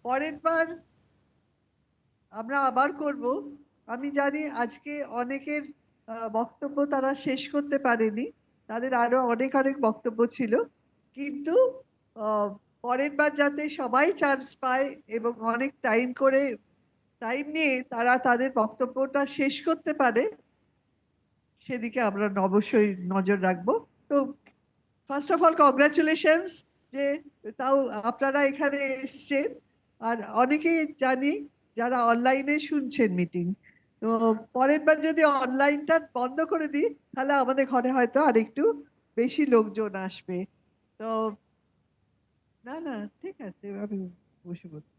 পরের বার আমরা আবার করব। আমি জানি আজকে অনেকের বক্তব্য তারা শেষ করতে পারেনি, তাদের আরো অনেক অনেক বক্তব্য ছিল, কিন্তু আহ, পরের বার যাতে সবাই চান্স পায় এবং অনেক টাইম নিয়ে তারা তাদের বক্তব্যটা শেষ করতে পারে, সেদিকে আমরা অবশ্যই নজর রাখবো। তো ফার্স্ট অফ অল কংগ্রাচুলেশনস যে তাও আপনারা এখানে এসছেন, আর অনেকেই জানি যারা অনলাইনে শুনছেন মিটিং। তো পরের বার যদি অনলাইনটা বন্ধ করে দিই, তাহলে আমাদের ঘরে হয়তো আরেকটু বেশি লোকজন আসবে। তো না না, ঠিক আছে, আমি বসে বলছি।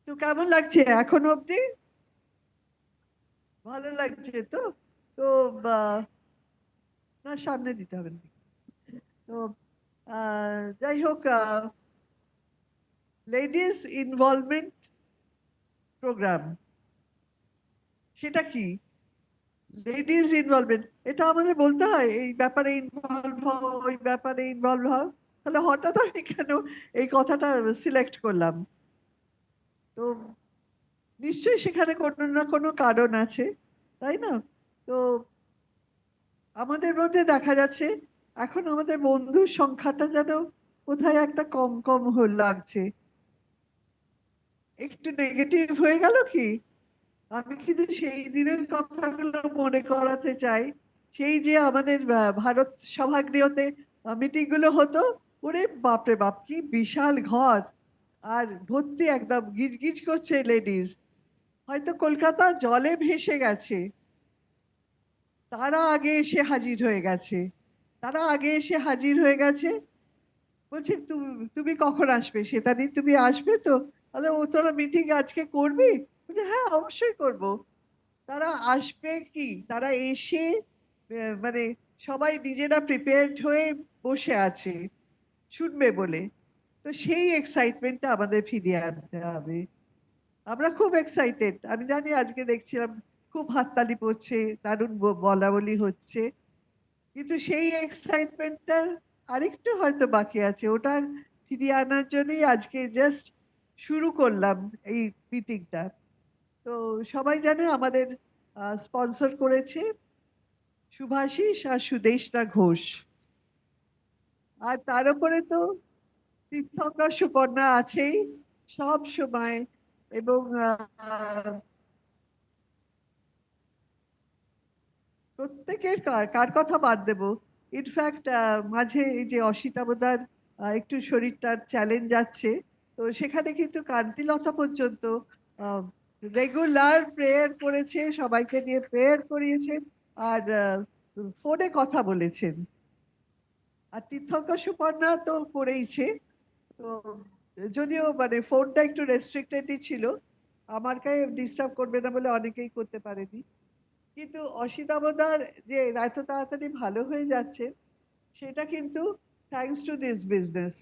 তো কেমন লাগছে এখন অবধি? ভালো লাগছে তো? তো না, সামনে দিতে হবে না। তো যাই হোক, লেডিস ইনভলভমেন্ট প্রোগ্রাম, সেটা কি? লেডিস ইনভলভমেন্ট, এটা আমাদের বলতে হয় এই ব্যাপারে ইনভলভ হও, ওই ব্যাপারে ইনভলভ হও? তাহলে হঠাৎ আমি কেন এই কথাটা সিলেক্ট করলাম? তো নিশ্চয়ই সেখানে কোনো না কোনো কারণ আছে, তাই না? তো আমাদের মধ্যে দেখা যাচ্ছে এখন আমাদের বন্ধুর সংখ্যাটা যেন কোথায় একটা কম কম লাগছে। একটু নেগেটিভ হয়ে গেল কি? আমি কিন্তু সেই দিনের কথাগুলো মনে করাতে চাই। সেই যে আমাদের ভারত সভাগৃহতে মিটিং গুলো হতো, ওরে বাপরে বাপ, কি বিশাল ঘর, আর ভর্তি একদম গিজ গিজ করছে লেডিস। হয়তো কলকাতা জলে ভেসে গেছে, তারা আগে এসে হাজির হয়ে গেছে। তারা আগে এসে হাজির হয়ে গেছে, বলছে তুমি তুমি কখন আসবে, শ্বেতাদি তুমি আসবে তো? তাহলে ও, তোরা মিটিং আজকে করবি? বলছে হ্যাঁ, অবশ্যই করব। তারা আসবে কি, তারা এসে মানে সবাই নিজেরা প্রিপেয়ার্ড হয়ে বসে আছে শুনবে বলে। তো সেই এক্সাইটমেন্টটা আমাদের ফিরিয়ে আনতে হবে। আমরা খুব এক্সাইটেড, আমি জানি, আজকে দেখছিলাম খুব হাততালি পড়ছে, দারুণ বলা বলি হচ্ছে, কিন্তু সেই এক্সাইটমেন্টটা আরেকটু হয়তো বাকি আছে। ওটা ফিরিয়ে আনার জন্যই আজকে জাস্ট শুরু করলাম এই মিটিংটা। তো সবাই জানে আমাদের স্পন্সর করেছে শুভাশিস আর সুদেষ্টা ঘোষ, আর তার উপরে তো তীর্থঙ্কর সুপর্ণা আছেই সব সময়। এবং প্রত্যেকের কার কার কথা বাদ দেব? ইনফ্যাক্ট মাঝে এই যে অসিতাবদার একটু শরীরটার চ্যালেঞ্জ যাচ্ছে, তো সেখানে কিন্তু কান্তিলতা পর্যন্ত রেগুলার প্রেয়ার করেছে, সবাইকে নিয়ে প্রেয়ার করিয়েছেন, আর ফোনে কথা বলেছেন। আর তীর্থঙ্কর সুপর্ণা তো করেইছে। তো যদিও মানে ফোনটা একটু রেস্ট্রিক্টেডই ছিল, আমার কাছে ডিস্টার্ব করবে না বলে অনেকেই করতে পারেনি। কিন্তু অসিতাবদার যে এত তাড়াতাড়ি ভালো হয়ে যাচ্ছে, সেটা কিন্তু থ্যাঙ্কস টু দিস বিজনেস।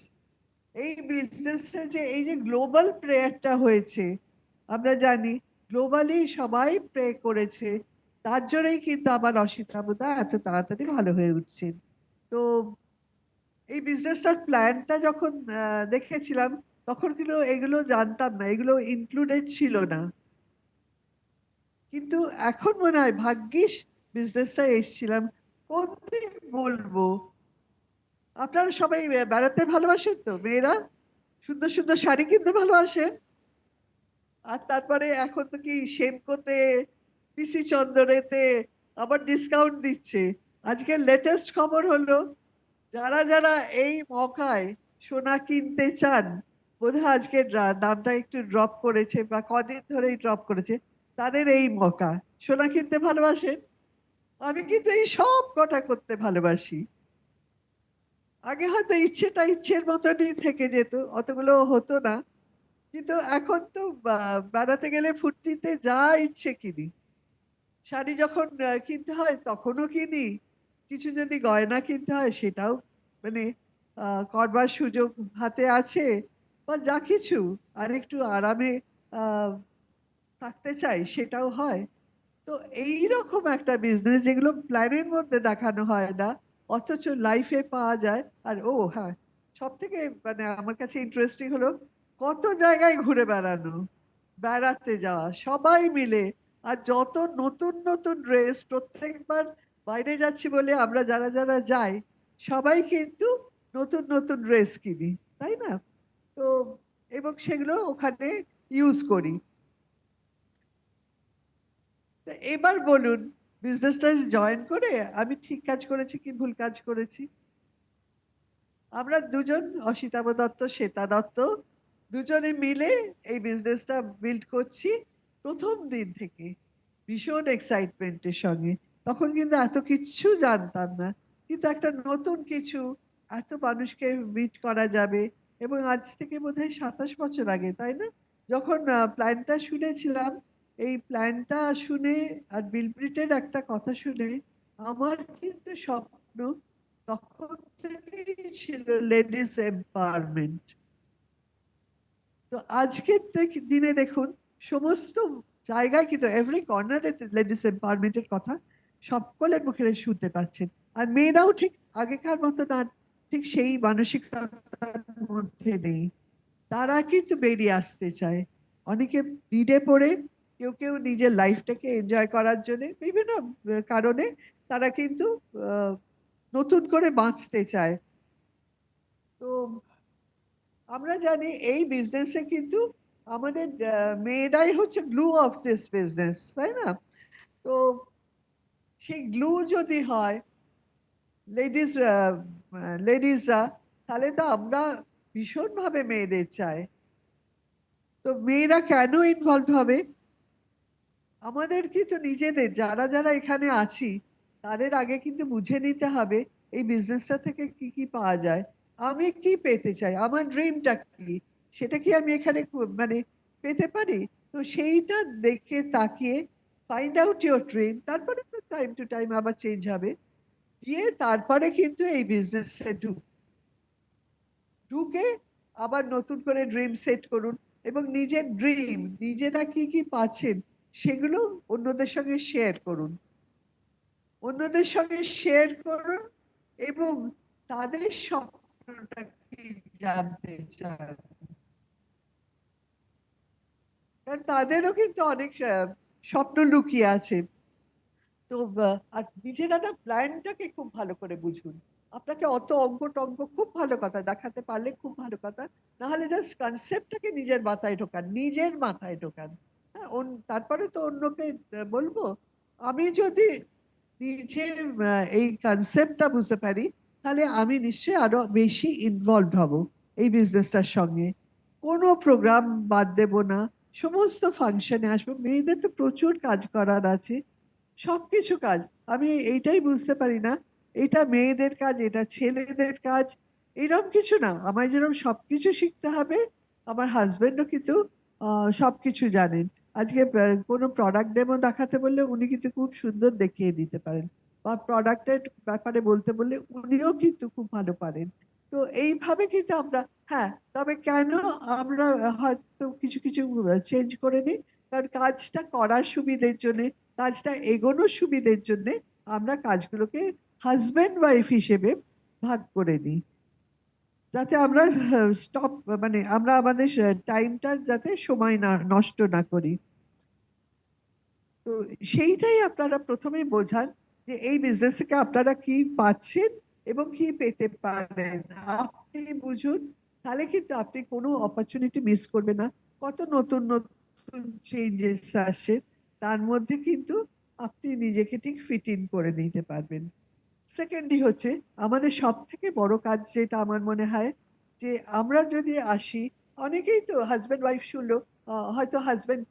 এই বিজনেসে যে এই যে গ্লোবাল প্রেয়ারটা হয়েছে, আমরা জানি গ্লোবালি সবাই প্রে করেছে, তার জন্যই কিন্তু আমার অসিতাবদা এত তাড়াতাড়ি ভালো হয়ে উঠছেন। তো এই বিজনেসটার প্ল্যানটা যখন দেখেছিলাম, তখন কিন্তু এগুলো জানতাম না, এগুলো ইনক্লুডেড ছিল না। কিন্তু এখন মনে হয় ভাগ্যিস বিজনেসটা এসেছিলাম। কোন দিক বলবো, আপনারা সবাই বেড়াতে ভালোবাসেন তো, মেয়েরা সুন্দর সুন্দর শাড়ি কিনতে ভালোবাসেন। আর তারপরে এখন তো কি সেনকোতে, পিসি চন্দনেতে আবার ডিসকাউন্ট দিচ্ছে। আজকে লেটেস্ট খবর হলো, যারা যারা এই মকায় সোনা কিনতে চান, বোধহয় আজকে দামটা একটু ড্রপ করেছে বা কদিন ধরেই ড্রপ করেছে, তাদের এই মকা। সোনা কিনতে ভালোবাসেন? আমি কিন্তু এই সব কটা করতে ভালোবাসি। আগে হয়তো ইচ্ছেটা ইচ্ছের মতনই থেকে যেত, অতগুলো হতো না। কিন্তু এখন তো বেড়াতে গেলে ফুর্তিতে যা ইচ্ছে কিনি। শাড়ি যখন কিনতে হয় তখনও কিনি, কিছু যদি গয়না কিনতে হয় সেটাও মানে করবার সুযোগ হাতে আছে, বা যা কিছু আর একটু আরামে আহ, থাকতে চাই সেটাও হয়। তো এই রকম একটা বিজনেস যেগুলো প্ল্যানের মধ্যে দেখানো হয় না, অথচ লাইফে পাওয়া যায়। আর ও হ্যাঁ, সব থেকে মানে আমার কাছে ইন্টারেস্টিং হলো কত জায়গায় ঘুরে বেড়ানো, বেড়াতে যাওয়া সবাই মিলে। আর যত নতুন নতুন ড্রেস প্রত্যেকবার বাইরে যাচ্ছি বলে আমরা যারা যারা যাই সবাই কিন্তু নতুন নতুন ড্রেস কিনি, তাই না? তো এবং সেগুলো ওখানে ইউজ করি। তো এবার বলুন, বিজনেসটা জয়েন করে আমি ঠিক কাজ করেছি কি ভুল কাজ করেছি? আমরা দুজন, অসিতাভ দত্ত, শ্বেতা দত্ত, দুজনে মিলে এই বিজনেসটা বিল্ড করছি প্রথম দিন থেকে ভীষণ এক্সাইটমেন্টের সঙ্গে। তখন কিন্তু এত কিছু জানতাম না, কিন্তু একটা নতুন কিছু, এত মানুষকে মিট করা যাবে। এবং আজ থেকে বোধহয় 27 বছর আগে, তাই না? যখন প্ল্যানটা শুনেছিলাম, এই প্ল্যানটা শুনে আর বিলব্রিটের একটা কথা শুনে আমার কিন্তু স্বপ্ন তখন থেকেই ছিল লেডিস এম্পাওয়ারমেন্ট। তো আজকের দিনে দেখুন সমস্ত জায়গায় কিন্তু এভরি কর্নারে লেডিস এম্পাওয়ারমেন্টের কথা সকলের মুখে শুনতে পাচ্ছেন। আর মেয়েরাও ঠিক আগেকার মতো না, ঠিক সেই মানসিকতার মধ্যে নেই। তারা কিন্তু বেরিয়ে আসতে চায়। অনেকে নিডে পড়ে, কেউ কেউ নিজের লাইফটাকে এনজয় করার জন্য বিভিন্ন কারণে তারা কিন্তু আহ, নতুন করে বাঁচতে চায়। তো আমরা জানি এই বিজনেসে কিন্তু আমাদের মেয়েরাই হচ্ছে গ্লু অফ দিস বিজনেস, তাই না? তো সেই গ্লু যদি হয় লেডিস লেডিসরা, তাহলে তো আমরা ভীষণভাবে মেয়েদের চাই। তো মেয়েরা কেন ইনভলভ হবে? আমাদের কিন্তু নিজেদের যারা যারা এখানে আছি তাদের আগে কিন্তু বুঝে নিতে হবে এই বিজনেসটা থেকে কি কি পাওয়া যায়। আমি কি পেতে চাই, আমার ড্রিমটা কি, সেটা কি আমি এখানে মানে পেতে পারি? তো সেইটা দেখে তাকিয়ে ফাইন্ড আউট ইউর ড্রিম, তারপরে তো টাইম টু টাইম আবার চেঞ্জ হবে। দিয়ে তারপরে কিন্তু এই বিজনেসে ঢুকে আবার নতুন করে ড্রিম সেট করুন। এবং নিজের ড্রিম নিজেরা কি কি পাচ্ছেন সেগুলো অন্যদের সঙ্গে শেয়ার করুন, অন্যদের সঙ্গে শেয়ার করুন। এবং তাদের স্বপ্নটা কি জানতে চান, কারণ তাদেরও কিন্তু অনেক স্বপ্ন লুকিয়ে আছে। তো আর নিজেরা না প্ল্যানটাকে খুব ভালো করে বুঝুন। আপনাকে অত অঙ্ক টঙ্ক খুব ভালো কথা দেখাতে পারলে খুব ভালো কথা, না হলে জাস্ট কনসেপ্টটাকে নিজের মাথায় ঢোকান, নিজের মাথায় ঢোকান। হ্যাঁ, তারপরে তো অন্যকে বলবো। আমি যদি নিজের এই কনসেপ্টটা বুঝতে পারি, তাহলে আমি নিশ্চয়ই আরো বেশি ইনভলভ হব এই বিজনেসটার সঙ্গে। কোনো প্রোগ্রাম বাদ দেব না, সমস্ত ফাংশনে আসবো। মেয়েদের তো প্রচুর কাজ করার আছে, সবকিছু কাজ। আমি এইটাই বুঝতে পারি না এটা মেয়েদের কাজ এটা ছেলেদের কাজ, এরকম কিছু না। আমায় যেরকম সবকিছু শিখতে হবে, আমার হাজবেন্ডও কিন্তু সবকিছু জানেন। আজকে কোনো প্রোডাক্ট ডেমো দেখাতে বললে উনি কিন্তু খুব সুন্দর দেখিয়ে দিতে পারেন, বা প্রোডাক্টের ব্যাপারে বলতে বললে উনিও কিন্তু খুব ভালো পারেন। তো এইভাবে কিন্তু আমরা, হ্যাঁ, তবে কেন আমরা হয়তো কিছু কিছু চেঞ্জ করে নিই, কারণ কাজটা করার সুবিধের জন্য, কাজটা এগোনোর সুবিধের জন্য আমরা কাজগুলোকে হাজবেন্ড ওয়াইফ হিসেবে ভাগ করে নিই, যাতে আমরা স্টপ মানে আমরা আমাদের টাইমটা যাতে সময় না নষ্ট না করি। তো সেইটাই আপনারা প্রথমেই বোঝান যে এই বিজনেস থেকে আপনারা কি পাচ্ছেন এবং কি পেতে পারেন। আপনি বুঝুন, তাহলে কিন্তু আপনি কোনো অপরচুনিটি মিস করবেন না। কত নতুন নতুন চেঞ্জেস আসে, তার মধ্যে কিন্তু আপনি নিজেকে ঠিক ফিট ইন করে নিতে পারবেন। সেকেন্ডলি হচ্ছে আমাদের সব থেকে বড় কাজ যেটা আমার মনে হয়, যে আমরা যদি আসি, অনেকেই তো হাজব্যান্ড ওয়াইফ শুনলো, হয়তো হাজব্যান্ড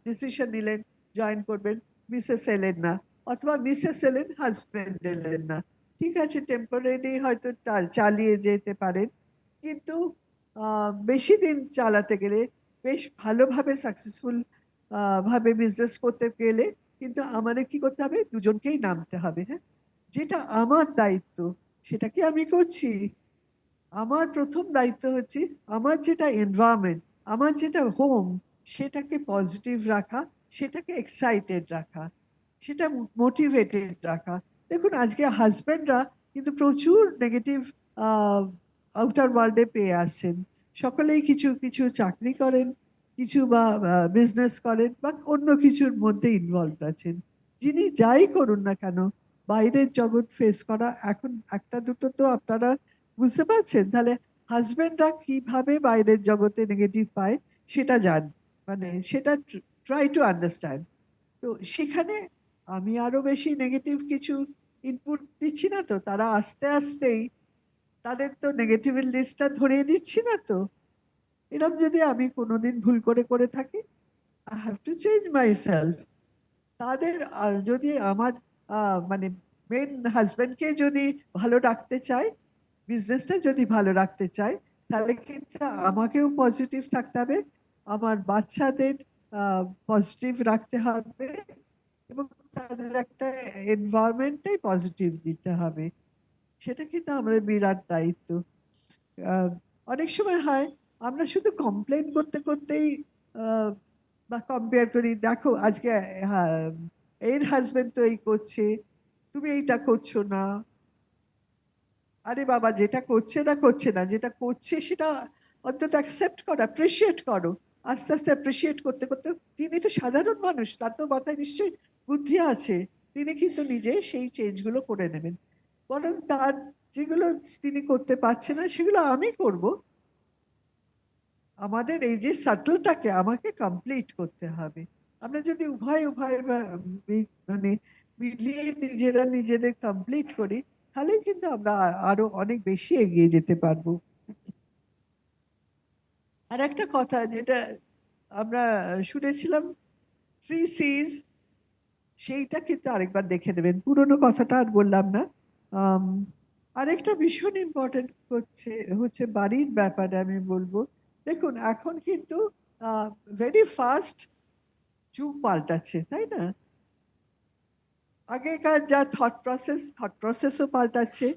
ডিসিশন নিলেন জয়েন করবেন, মিসেস এলেন না, অথবা মিসেস এলেন হাজব্যান্ড এলেন না। ঠিক আছে, টেম্পোরারি হয়তো চালিয়ে যেতে পারেন, কিন্তু বেশি দিন চালাতে গেলে, বেশ ভালোভাবে সাকসেসফুল ভাবে বিজনেস করতে গেলে কিন্তু আমাদের কি করতে হবে, দুজনকেই নামতে হবে। হ্যাঁ, যেটা আমার দায়িত্ব সেটা কি আমি করছি? আমার প্রথম দায়িত্ব হচ্ছে আমার যেটা এনভায়রনমেন্ট, আমার যেটা হোম, সেটাকে পজিটিভ রাখা, সেটাকে এক্সাইটেড রাখা, সেটা মোটিভেটেড রাখা। দেখুন আজকে হাজবেন্ডরা কিন্তু প্রচুর নেগেটিভ আউটার ওয়ার্ল্ডে পেয়ে আসছেন। সকলেই কিছু কিছু চাকরি করেন, কিছু বা বিজনেস করেন, বা অন্য কিছুর মধ্যে ইনভলভ আছেন। যিনি যাই করুন না কেন, বাইরের জগৎ ফেস করা এখন একটা দুটো তো আপনারা বুঝতে পারছেন। তাহলে হাজবেন্ডরা কিভাবে বাইরের জগতে নেগেটিভ পায় সেটা জান, মানে সেটা ট্রাই টু আন্ডারস্ট্যান্ড। তো সেখানে আমি আরো বেশি নেগেটিভ কিছু ইনপুট দিচ্ছি না তো, তারা আস্তে আস্তেই তাদের তো নেগেটিভের লিস্টটা ধরিয়ে দিচ্ছি না তো। এরকম যদি আমি কোনোদিন ভুল করে করে থাকি, I have to change my self. তাদের যদি আমার মানে মেন হাজব্যান্ডকে যদি ভালো রাখতে চাই, বিজনেসটা যদি ভালো রাখতে চাই, তাহলে কিন্তু আমাকেও পজিটিভ থাকতে হবে, আমার বাচ্চাদের পজিটিভ রাখতে হবে, এবং তাদের একটা এনভায়রনমেন্টটাই পজিটিভ দিতে হবে। সেটা কিন্তু আমাদের বিরাট দায়িত্ব। আহ, অনেক সময় হয় আমরা শুধু কমপ্লেন করতে করতেই আহ, বা কম্পেয়ার করি, দেখো আজকে হ্যাঁ, এর হাজবেন্ড তো এই করছে, তুমি এইটা করছো না। আরে বাবা, যেটা করছে না করছে না, যেটা করছে সেটা অন্তত অ্যাকসেপ্ট করো, অ্যাপ্রিসিয়েট করো। আস্তে আস্তে অ্যাপ্রিসিয়েট করতে করতে, তিনি তো সাধারণ মানুষ, তার তো মাথায় নিশ্চয়ই বুদ্ধি আছে, তিনি কিন্তু নিজে সেই চেঞ্জগুলো করে নেবেন। বরং তার যেগুলো তিনি করতে পারছে না সেগুলো আমি করব। আমাদের এই যে সার্কেলটাকে আমাকে কমপ্লিট করতে হবে। আমরা যদি উভয় উভয় মানে মিলিয়ে নিজেরা নিজেদের কমপ্লিট করি, তাহলেই কিন্তু আমরা আরো অনেক বেশি এগিয়ে যেতে পারবো। আর একটা কথা যেটা আমরা শুনেছিলাম, 3 Cs, সেইটা কিন্তু আরেকবার দেখে নেবেন, পুরোনো কথাটা আর বললাম না। আম, আরেকটা ভীষণ ইম্পর্টেন্ট হচ্ছে হচ্ছে বাড়ির ব্যাপারে আমি বলবো। দেখুন এখন কিন্তু ভেরি ফাস্ট যুগ পাল্টাচ্ছে, তাই না? আগেকার যা থট প্রসেসও পাল্টাচ্ছে।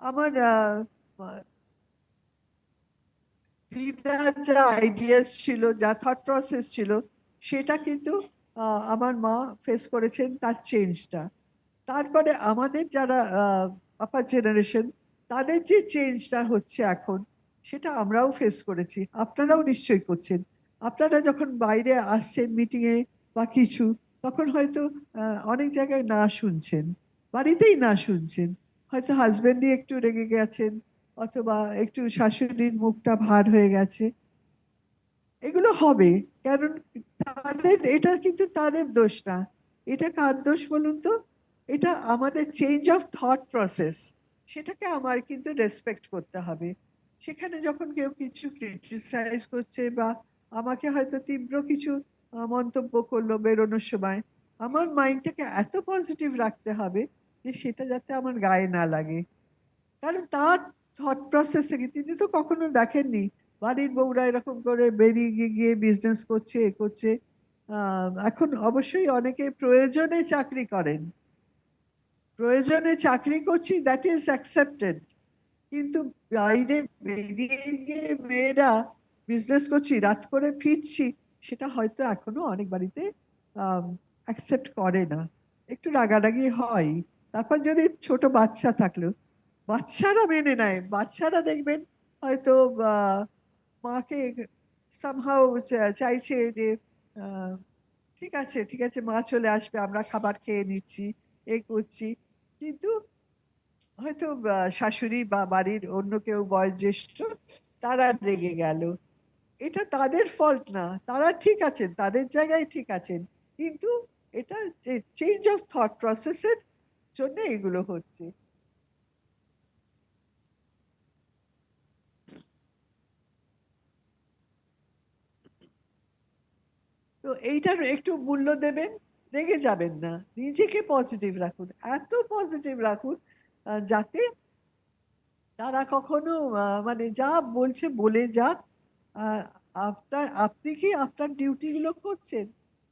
আমার দিদার যা আইডিয়াস ছিল, যা থট প্রসেস ছিল, সেটা কিন্তু আমার মা ফেস করেছেন তার চেঞ্জটা। তারপরে আমাদের যারা আপার জেনারেশন, তাদের যে চেঞ্জটা হচ্ছে এখন, সেটা আমরাও ফেস করেছি, আপনারাও নিশ্চয়ই করছেন। আপনারা যখন বাইরে আসছেন মিটিংয়ে বা কিছু, তখন হয়তো অনেক জায়গায় না শুনছেন, বাড়িতেই না শুনছেন, হয়তো হাজবেন্ডই একটু রেগে গেছেন, অথবা একটু শাশুড়ির মুখটা ভার হয়ে গেছে। এগুলো হবে, কারণ তাদের, এটা কিন্তু তাদের দোষ না। এটা কার দোষ বলুন তো? এটা আমাদের চেঞ্জ অফ থট প্রসেস, সেটাকে আমার কিন্তু রেসপেক্ট করতে হবে। সেখানে যখন কেউ কিছু ক্রিটিসাইজ করছে, বা আমাকে হয়তো তীব্র কিছু মন্তব্য করলো বেরোনোর সময়, আমার মাইন্ডটাকে এত পজিটিভ রাখতে হবে যে সেটা যাতে আমার গায়ে না লাগে। কারণ তার থট প্রসেস থেকে তিনি তো কখনো দেখেননি বাড়ির বউরা এরকম করে বেরিয়ে গিয়ে গিয়ে বিজনেস করছে, এ করছে। এখন অবশ্যই অনেকে প্রয়োজনে চাকরি করেন, প্রয়োজনে চাকরি করছি, দ্যাট ইজ অ্যাকসেপ্টেড। কিন্তু বাইরে বেরিয়ে গিয়ে মেয়েরা বিজনেস করছি, রাত করে ফিরছি, সেটা হয়তো এখনো অনেক বাড়িতে অ্যাকসেপ্ট করে না, একটু রাগারাগি হয়। তারপর যদি ছোট বাচ্চা থাকলো, বাচ্চারা মেনে নেয়, বাচ্চারা দেখবেন হয়তো মাকে সামহাও চাইছে যে আহ, ঠিক আছে ঠিক আছে, মা চলে আসবে, আমরা খাবার খেয়ে নিচ্ছি, এ করছি। কিন্তু হয়তো শাশুড়ি বা বাড়ির অন্য কেউ বয়োজ্যেষ্ঠ, তারা রেগে গেল, এটা তাদের ফল্ট না, তারা ঠিক আছেন, তাদের জায়গায় ঠিক আছেন। কিন্তু এটা যে চেঞ্জ অফ থট প্রসেসের জন্য এগুলো হচ্ছে। তো এইটার একটু মূল্য দেবেন, রেগে যাবেন না, নিজেকে পজিটিভ রাখুন, এত পজিটিভ রাখুন যাতে তারা কখনো মানে যা বলছে বলে যাক। আহ, আপনি কি আপনার ডিউটিগুলো করছেন,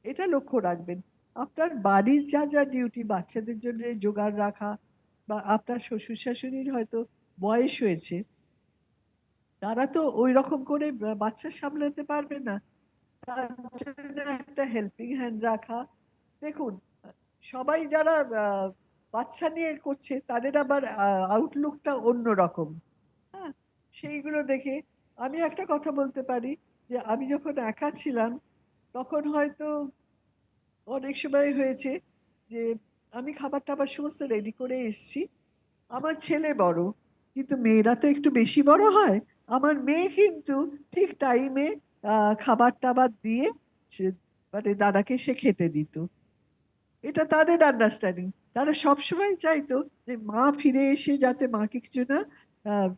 এটা লক্ষ্য রাখবেন। আপনার বাড়ির যা যা ডিউটি, বাচ্চাদের জন্য জোগাড় রাখা, বা আপনার শ্বশুর শাশুড়ির হয়তো বয়স হয়েছে, তারা তো ওই রকম করে বাচ্চা সামলাতে পারবে না, তার জন্য একটা হেল্পিং হ্যান্ড রাখা। দেখুন, সবাই যারা বাচ্চা নিয়ে করছে, তাদের আবার আউটলুকটা অন্য রকম। হ্যাঁ, সেইগুলো দেখে আমি একটা কথা বলতে পারি যে আমি যখন একা ছিলাম তখন হয়তো অনেক সময় হয়েছে যে আমি খাবার টাবার সমস্ত রেডি করে এসেছি, আমার ছেলে বড়, কিন্তু মেয়েরা তো একটু বেশি বড় হয়। আমার মেয়ে কিন্তু ঠিক টাইমে খাবার টাবার দিয়ে মানে দাদাকে সে খেতে দিত। এটা তাদের আন্ডারস্ট্যান্ডিং। তারা সবসময় চাইতো যে মা ফিরে এসে যাতে মাকে কিছু না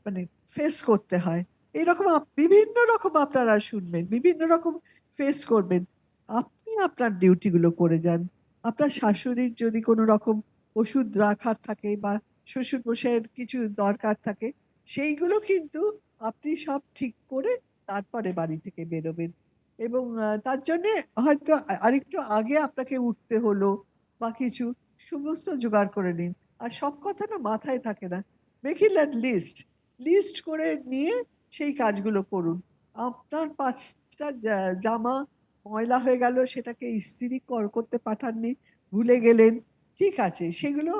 মানে ফেস করতে হয়। এইরকম বিভিন্ন রকম আপনারা শুনবেন, বিভিন্ন রকম ফেস করবেন। আপনি আপনার ডিউটিগুলো করে যান। আপনার শাশুড়ির যদি কোনো রকম ওষুধ রাখার থাকে বা শ্বশুর মশাইয়ের কিছু দরকার থাকে, সেইগুলো কিন্তু আপনি সব ঠিক করে তারপরে বাড়ি থেকে বেরোবেন। এবং তার জন্যে হয়তো আরেকটু আগে আপনাকে উঠতে হলো বা কিছু, সমস্ত জোগাড় করে নিন। আর সব কথা না মাথায় থাকে না, মেকিং আ লিস্ট, লিস্ট করে নিয়ে সেই কাজগুলো করুন। আপনার ৫টা জামা ময়লা হয়ে গেল, সেটাকে ইস্ত্রি করতে পাঠাননি, ভুলে গেলেন, ঠিক আছে, সেগুলো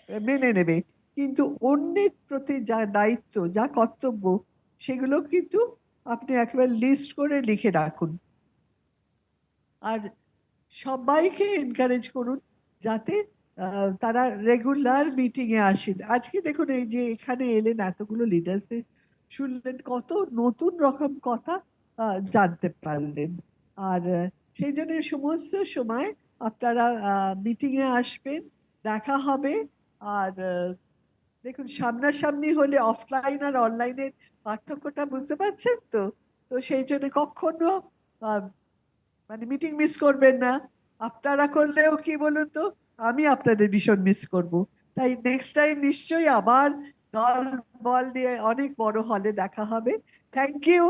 মেনে নেবে। কিন্তু অন্যের প্রতি যা দায়িত্ব, যা কর্তব্য, সেগুলো কিন্তু আপনি একেবারে লিস্ট করে লিখে রাখুন। আর সবাইকে এনকারেজ করুন যাতে তারা রেগুলার মিটিং এ আসেন। আজকে দেখুন এই যে এখানে এলেন, এতগুলো লিডার্সদের শুনলেন, কত নতুন রকম কথা জানতে পারলেন। আর সেই জন্য সমস্ত সময় আপনারা মিটিং এ আসবেন, দেখা হবে। আর দেখুন সামনাসামনি হলে অফলাইন আর অনলাইনের পার্থক্যটা বুঝতে পারছেন তো। তো সেই জন্য কখনো মানে মিটিং মিস করবেন না। আপনারা করলেও কি বলুন তো, আমি আপনাদের ভীষণ মিস করব। তাই নেক্সট টাইম নিশ্চয়ই আবার দল বল নিয়ে অনেক বড় হলে দেখা হবে। Thank you.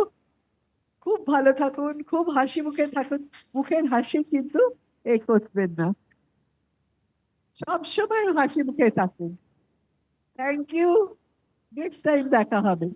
খুব ভালো থাকুন, খুব হাসি মুখে থাকুন। মুখের হাসি কিন্তু এ করবেন না, সবসময় হাসি মুখে থাকুন। Thank you. নেক্সট টাইম দেখা হবে।